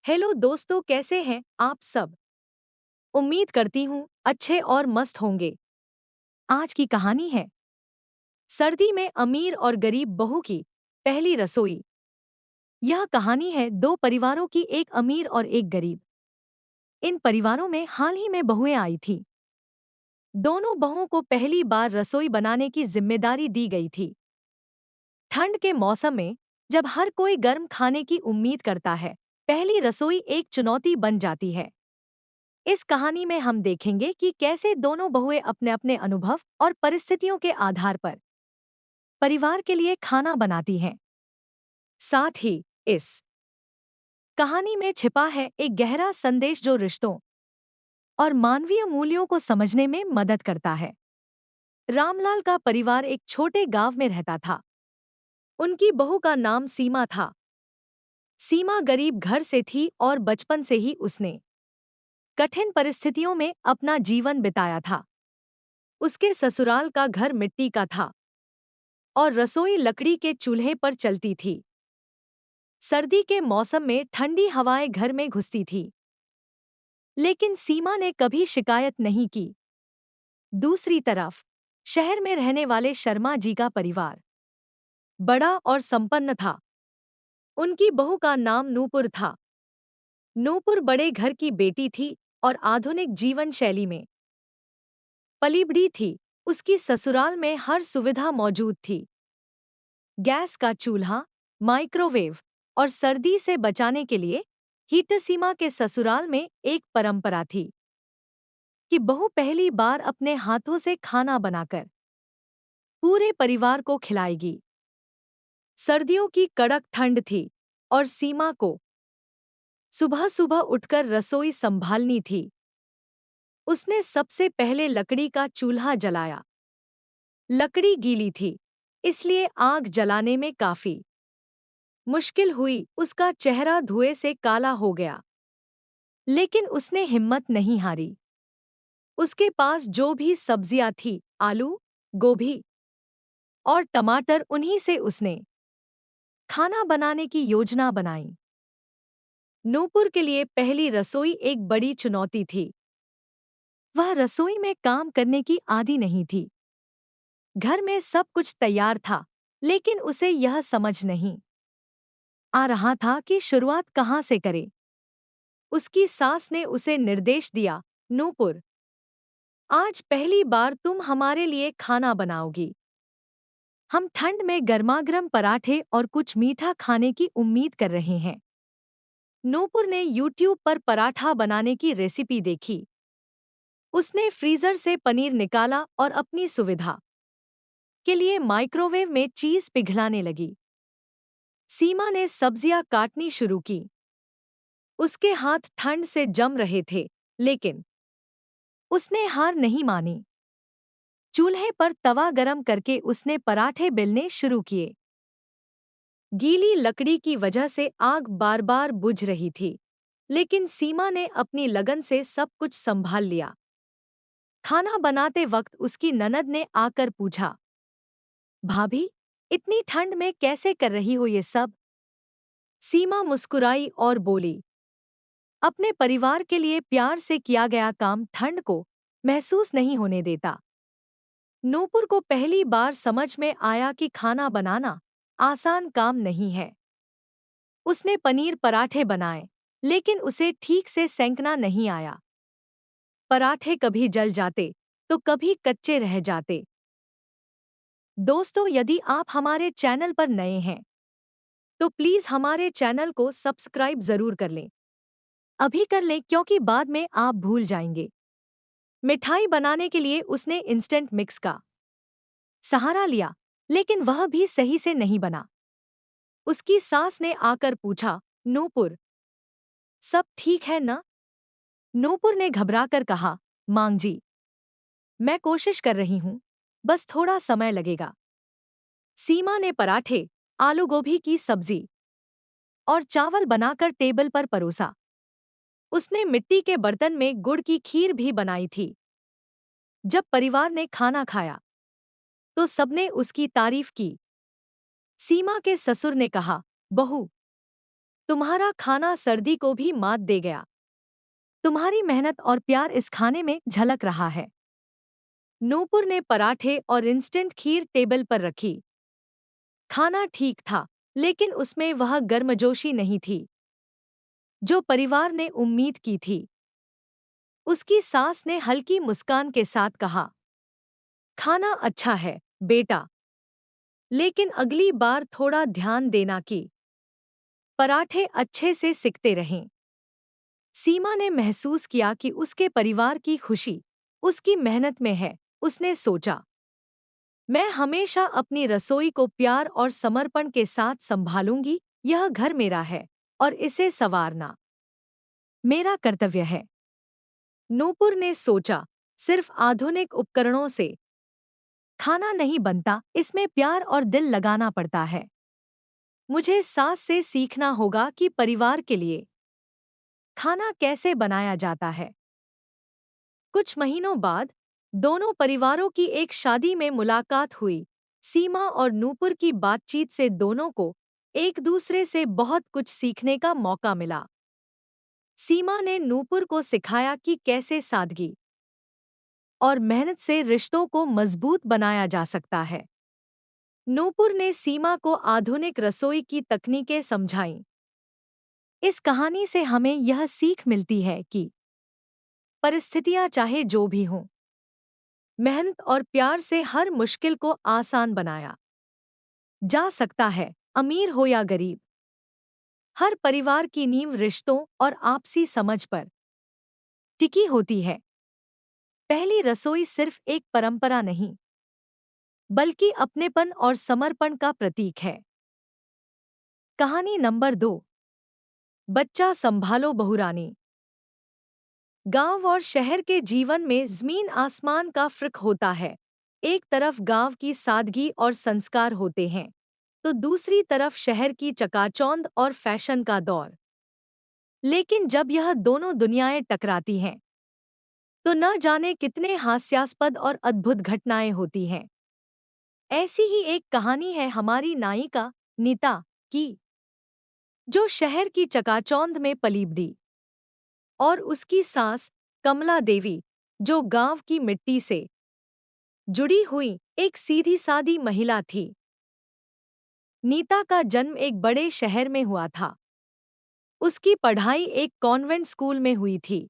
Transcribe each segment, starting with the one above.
Hello दोस्तों, कैसे हैं आप सब। उम्मीद करती हूँ अच्छे और मस्त होंगे। आज की कहानी है सर्दी में अमीर और गरीब बहू की पहली रसोई। यह कहानी है दो परिवारों की, एक अमीर और एक गरीब। इन परिवारों में हाल ही में बहुएं आई थी। दोनों बहुओं को पहली बार रसोई बनाने की जिम्मेदारी दी गई थी। ठंड के मौसम में जब हर कोई गर्म खाने की उम्मीद करता है, पहली रसोई एक चुनौती बन जाती है। इस कहानी में हम देखेंगे कि कैसे दोनों बहुएं अपने अपने अनुभव और परिस्थितियों के आधार पर परिवार के लिए खाना बनाती हैं। साथ ही इस कहानी में छिपा है एक गहरा संदेश जो रिश्तों और मानवीय मूल्यों को समझने में मदद करता है। रामलाल का परिवार एक छोटे गांव में रहता था। उनकी बहू का नाम सीमा था। सीमा गरीब घर से थी और बचपन से ही उसने कठिन परिस्थितियों में अपना जीवन बिताया था। उसके ससुराल का घर मिट्टी का था और रसोई लकड़ी के चूल्हे पर चलती थी। सर्दी के मौसम में ठंडी हवाएं घर में घुसती थी, लेकिन सीमा ने कभी शिकायत नहीं की। दूसरी तरफ शहर में रहने वाले शर्मा जी का परिवार बड़ा और संपन्न था। उनकी बहू का नाम नूपुर था। नूपुर बड़े घर की बेटी थी और आधुनिक जीवन शैली में पली बढ़ी थी। उसकी ससुराल में हर सुविधा मौजूद थी। गैस का चूल्हा, माइक्रोवेव और सर्दी से बचाने के लिए हीटर। सीमा के ससुराल में एक परंपरा थी कि बहू पहली बार अपने हाथों से खाना बनाकर पूरे परिवार को खिलाएगी। सर्दियों की कड़क ठंड थी और सीमा को सुबह सुबह उठकर रसोई संभालनी थी। उसने सबसे पहले लकड़ी का चूल्हा जलाया। लकड़ी गीली थी, इसलिए आग जलाने में काफी मुश्किल हुई। उसका चेहरा धुएं से काला हो गया, लेकिन उसने हिम्मत नहीं हारी। उसके पास जो भी सब्जियां थी, आलू, गोभी और टमाटर, उन्हीं से उसने खाना बनाने की योजना बनाई। नूपुर के लिए पहली रसोई एक बड़ी चुनौती थी। वह रसोई में काम करने की आदी नहीं थी। घर में सब कुछ तैयार था, लेकिन उसे यह समझ नहीं आ रहा था कि शुरुआत कहाँ से करे। उसकी सास ने उसे निर्देश दिया, नूपुर, आज पहली बार तुम हमारे लिए खाना बनाओगी। हम ठंड में गर्मागर्म पराठे और कुछ मीठा खाने की उम्मीद कर रहे हैं। नूपुर ने यूट्यूब पर पराठा बनाने की रेसिपी देखी। उसने फ्रीजर से पनीर निकाला और अपनी सुविधा के लिए माइक्रोवेव में चीज पिघलाने लगी। सीमा ने सब्जियां काटनी शुरू की। उसके हाथ ठंड से जम रहे थे, लेकिन उसने हार नहीं मानी। चूल्हे पर तवा गरम करके उसने पराठे बेलने शुरू किए। गीली लकड़ी की वजह से आग बार बार बुझ रही थी, लेकिन सीमा ने अपनी लगन से सब कुछ संभाल लिया। खाना बनाते वक्त उसकी ननद ने आकर पूछा, भाभी, इतनी ठंड में कैसे कर रही हो ये सब। सीमा मुस्कुराई और बोली, अपने परिवार के लिए प्यार से किया गया काम ठंड को महसूस नहीं होने देता। नूपुर को पहली बार समझ में आया कि खाना बनाना आसान काम नहीं है। उसने पनीर पराठे बनाए, लेकिन उसे ठीक से सेंकना नहीं आया। पराठे कभी जल जाते तो कभी कच्चे रह जाते। दोस्तों, यदि आप हमारे चैनल पर नए हैं तो प्लीज हमारे चैनल को सब्सक्राइब जरूर कर लें। अभी कर लें, क्योंकि बाद में आप भूल जाएंगे। मिठाई बनाने के लिए उसने इंस्टेंट मिक्स का सहारा लिया, लेकिन वह भी सही से नहीं बना। उसकी सास ने आकर पूछा, नूपुर, सब ठीक है ना। नूपुर ने घबराकर कहा, मां जी, मैं कोशिश कर रही हूं, बस थोड़ा समय लगेगा। सीमा ने पराठे, आलू गोभी की सब्जी और चावल बनाकर टेबल पर परोसा। उसने मिट्टी के बर्तन में गुड़ की खीर भी बनाई थी। जब परिवार ने खाना खाया तो सबने उसकी तारीफ की। सीमा के ससुर ने कहा, बहू, तुम्हारा खाना सर्दी को भी मात दे गया। तुम्हारी मेहनत और प्यार इस खाने में झलक रहा है। नूपुर ने पराठे और इंस्टेंट खीर टेबल पर रखी। खाना ठीक था, लेकिन उसमें वह गर्मजोशी नहीं थी जो परिवार ने उम्मीद की थी। उसकी सास ने हल्की मुस्कान के साथ कहा, खाना अच्छा है, बेटा, लेकिन अगली बार थोड़ा ध्यान देना कि पराठे अच्छे से सिकते रहें। सीमा ने महसूस किया कि उसके परिवार की खुशी उसकी मेहनत में है। उसने सोचा, मैं हमेशा अपनी रसोई को प्यार और समर्पण के साथ संभालूंगी। यह घर मेरा है और इसे संवारना मेरा कर्तव्य है। नूपुर ने सोचा, सिर्फ आधुनिक उपकरणों से खाना नहीं बनता, इसमें प्यार और दिल लगाना पड़ता है। मुझे सास से सीखना होगा कि परिवार के लिए खाना कैसे बनाया जाता है। कुछ महीनों बाद दोनों परिवारों की एक शादी में मुलाकात हुई। सीमा और नूपुर की बातचीत से दोनों को एक दूसरे से बहुत कुछ सीखने का मौका मिला। सीमा ने नूपुर को सिखाया कि कैसे सादगी और मेहनत से रिश्तों को मजबूत बनाया जा सकता है। नूपुर ने सीमा को आधुनिक रसोई की तकनीकें समझाईं। इस कहानी से हमें यह सीख मिलती है कि परिस्थितियां चाहे जो भी हों, मेहनत और प्यार से हर मुश्किल को आसान बनाया जा सकता है। अमीर हो या गरीब, हर परिवार की नींव रिश्तों और आपसी समझ पर टिकी होती है। पहली रसोई सिर्फ एक परंपरा नहीं, बल्कि अपनेपन और समर्पण का प्रतीक है। कहानी नंबर 2, बच्चा संभालो बहुरानी। गांव और शहर के जीवन में जमीन आसमान का फर्क होता है। एक तरफ गांव की सादगी और संस्कार होते हैं, तो दूसरी तरफ शहर की चकाचौंध और फैशन का दौर। लेकिन जब यह दोनों दुनियाएं टकराती हैं, तो न जाने कितने हास्यास्पद और अद्भुत घटनाएं होती हैं। ऐसी ही एक कहानी है हमारी नायिका नीता की, जो शहर की चकाचौंध में पली बड़ी, और उसकी सास कमला देवी, जो गांव की मिट्टी से जुड़ी हुई एक सीधी सादी महिला थी। नीता का जन्म एक बड़े शहर में हुआ था। उसकी पढ़ाई एक कॉन्वेंट स्कूल में हुई थी।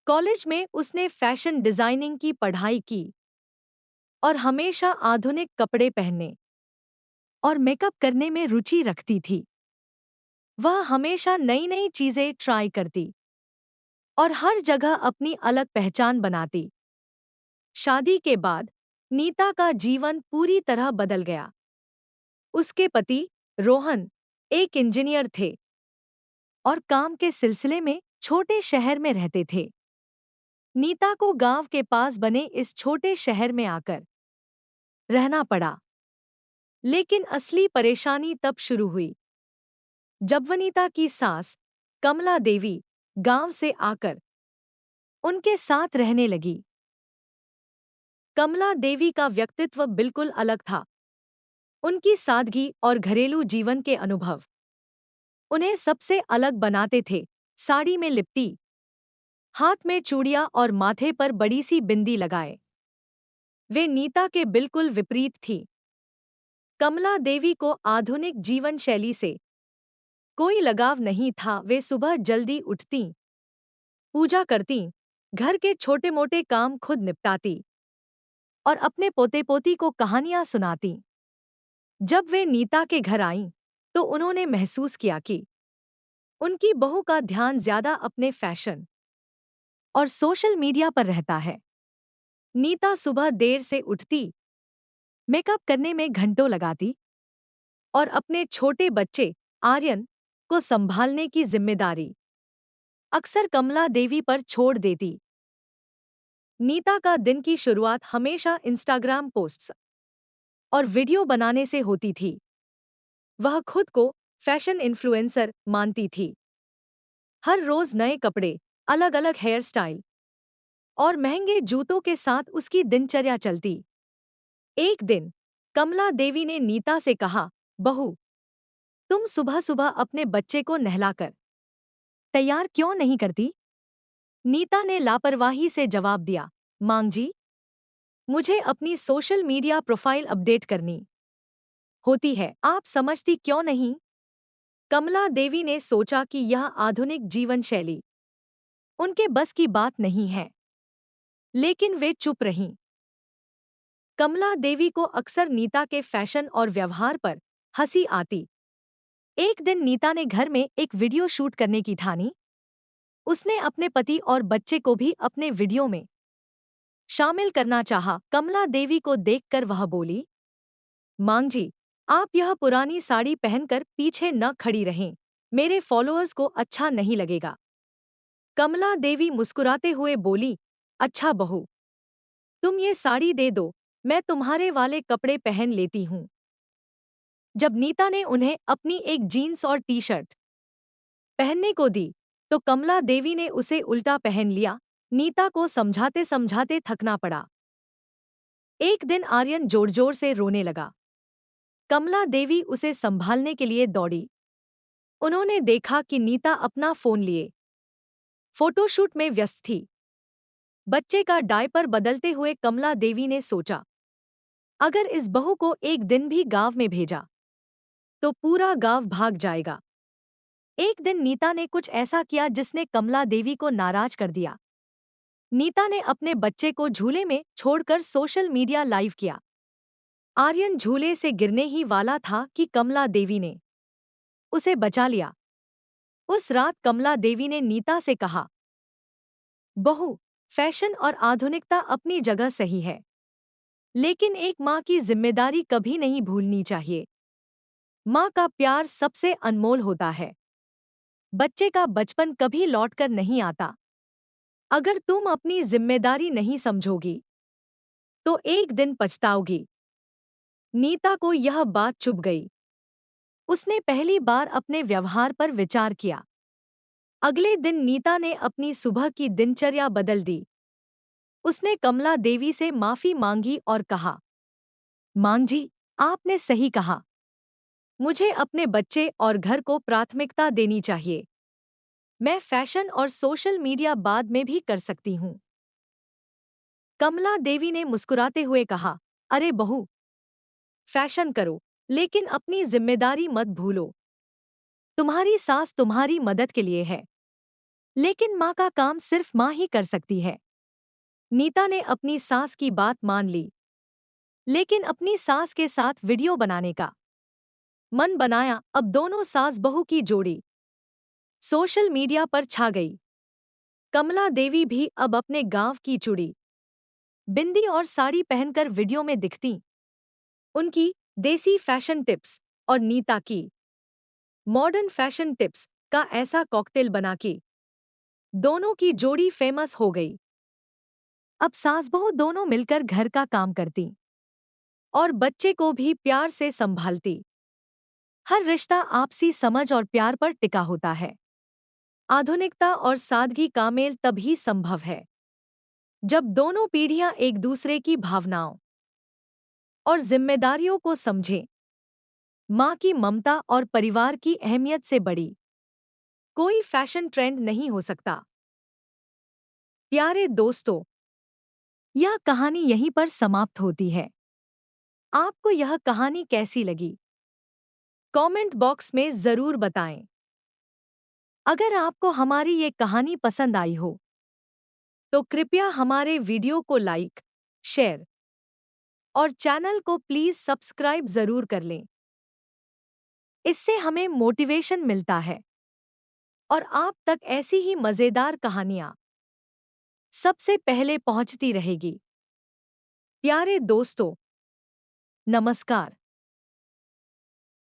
कॉलेज में उसने फैशन डिजाइनिंग की पढ़ाई की और हमेशा आधुनिक कपड़े पहनने और मेकअप करने में रुचि रखती थी। वह हमेशा नई नई चीजें ट्राई करती और हर जगह अपनी अलग पहचान बनाती। शादी के बाद नीता का जीवन पूरी तरह बदल गया। उसके पति रोहन एक इंजीनियर थे और काम के सिलसिले में छोटे शहर में रहते थे। नीता को गांव के पास बने इस छोटे शहर में आकर रहना पड़ा। लेकिन असली परेशानी तब शुरू हुई जब वनीता की सास कमला देवी गांव से आकर उनके साथ रहने लगी। कमला देवी का व्यक्तित्व बिल्कुल अलग था। उनकी सादगी और घरेलू जीवन के अनुभव उन्हें सबसे अलग बनाते थे। साड़ी में लिपटी, हाथ में चूड़ियां और माथे पर बड़ी सी बिंदी लगाए, वे नीता के बिल्कुल विपरीत थी। कमला देवी को आधुनिक जीवन शैली से कोई लगाव नहीं था। वे सुबह जल्दी उठती, पूजा करती, घर के छोटे मोटे काम खुद निपटाती और अपने पोते पोती को कहानियां सुनाती। जब वे नीता के घर आईं, तो उन्होंने महसूस किया कि उनकी बहू का ध्यान ज्यादा अपने फैशन और सोशल मीडिया पर रहता है। नीता सुबह देर से उठती, मेकअप करने में घंटों लगाती और अपने छोटे बच्चे आर्यन को संभालने की जिम्मेदारी अक्सर कमला देवी पर छोड़ देती। नीता का दिन की शुरुआत हमेशा इंस्टाग्राम पोस्ट्स और वीडियो बनाने से होती थी। वह खुद को फैशन इन्फ्लुएंसर मानती थी। हर रोज नए कपड़े, अलग अलग हेयर स्टाइल और महंगे जूतों के साथ उसकी दिनचर्या चलती। एक दिन कमला देवी ने नीता से कहा, बहू, तुम सुबह सुबह अपने बच्चे को नहलाकर तैयार क्यों नहीं करती? नीता ने लापरवाही से जवाब दिया, मांग जी, मुझे अपनी सोशल मीडिया प्रोफाइल अपडेट करनी होती है, आप समझती क्यों नहीं? कमला देवी ने सोचा कि यह आधुनिक जीवन शैली उनके बस की बात नहीं है, लेकिन वे चुप रहीं। कमला देवी को अक्सर नीता के फैशन और व्यवहार पर हंसी आती। एक दिन नीता ने घर में एक वीडियो शूट करने की ठानी। उसने अपने पति और बच्चे को भी अपने वीडियो में शामिल करना चाहा। कमला देवी को देखकर वह बोली, मांग जी, आप यह पुरानी साड़ी पहनकर पीछे न खड़ी रहें, मेरे फॉलोअर्स को अच्छा नहीं लगेगा। कमला देवी मुस्कुराते हुए बोली, अच्छा बहू, तुम ये साड़ी दे दो, मैं तुम्हारे वाले कपड़े पहन लेती हूँ। जब नीता ने उन्हें अपनी एक जीन्स और टी शर्ट पहनने को दी, तो कमला देवी ने उसे उल्टा पहन लिया। नीता को समझाते समझाते थकना पड़ा। एक दिन आर्यन जोर जोर से रोने लगा। कमला देवी उसे संभालने के लिए दौड़ी। उन्होंने देखा कि नीता अपना फोन लिए फोटोशूट में व्यस्त थी। बच्चे का डायपर बदलते हुए कमला देवी ने सोचा, अगर इस बहू को एक दिन भी गांव में भेजा तो पूरा गांव भाग जाएगा। एक दिन नीता ने कुछ ऐसा किया जिसने कमला देवी को नाराज कर दिया। नीता ने अपने बच्चे को झूले में छोड़कर सोशल मीडिया लाइव किया। आर्यन झूले से गिरने ही वाला था कि कमला देवी ने उसे बचा लिया। उस रात कमला देवी ने नीता से कहा, बहू, फैशन और आधुनिकता अपनी जगह सही है, लेकिन एक माँ की जिम्मेदारी कभी नहीं भूलनी चाहिए। माँ का प्यार सबसे अनमोल होता है। बच्चे का बचपन कभी लौटकर नहीं आता। अगर तुम अपनी जिम्मेदारी नहीं समझोगी तो एक दिन पछताओगी। नीता को यह बात चुभ गई। उसने पहली बार अपने व्यवहार पर विचार किया। अगले दिन नीता ने अपनी सुबह की दिनचर्या बदल दी। उसने कमला देवी से माफी मांगी और कहा, मां जी, आपने सही कहा। मुझे अपने बच्चे और घर को प्राथमिकता देनी चाहिए। मैं फैशन और सोशल मीडिया बाद में भी कर सकती हूँ। कमला देवी ने मुस्कुराते हुए कहा, अरे बहू, फैशन करो, लेकिन अपनी जिम्मेदारी मत भूलो। तुम्हारी सास तुम्हारी मदद के लिए है, लेकिन माँ का काम सिर्फ माँ ही कर सकती है। नीता ने अपनी सास की बात मान ली, लेकिन अपनी सास के साथ वीडियो बनाने का मन बनाया। अब दोनों सास बहू की जोड़ी सोशल मीडिया पर छा गई। कमला देवी भी अब अपने गांव की चूड़ी, बिंदी और साड़ी पहनकर वीडियो में दिखती। उनकी देसी फैशन टिप्स और नीता की मॉडर्न फैशन टिप्स का ऐसा कॉकटेल बना के दोनों की जोड़ी फेमस हो गई। अब सास बहू दोनों मिलकर घर का काम करती और बच्चे को भी प्यार से संभालती। हर रिश्ता आपसी समझ और प्यार पर टिका होता है। आधुनिकता और सादगी का मेल तभी संभव है जब दोनों पीढ़ियां एक दूसरे की भावनाओं और जिम्मेदारियों को समझें। माँ की ममता और परिवार की अहमियत से बड़ी कोई फैशन ट्रेंड नहीं हो सकता। प्यारे दोस्तों, यह कहानी यहीं पर समाप्त होती है। आपको यह कहानी कैसी लगी? कमेंट बॉक्स में जरूर बताएं। अगर आपको हमारी ये कहानी पसंद आई हो तो कृपया हमारे वीडियो को लाइक, शेयर और चैनल को प्लीज सब्सक्राइब जरूर कर लें। इससे हमें मोटिवेशन मिलता है और आप तक ऐसी ही मजेदार कहानियां सबसे पहले पहुंचती रहेगी। प्यारे दोस्तों, नमस्कार।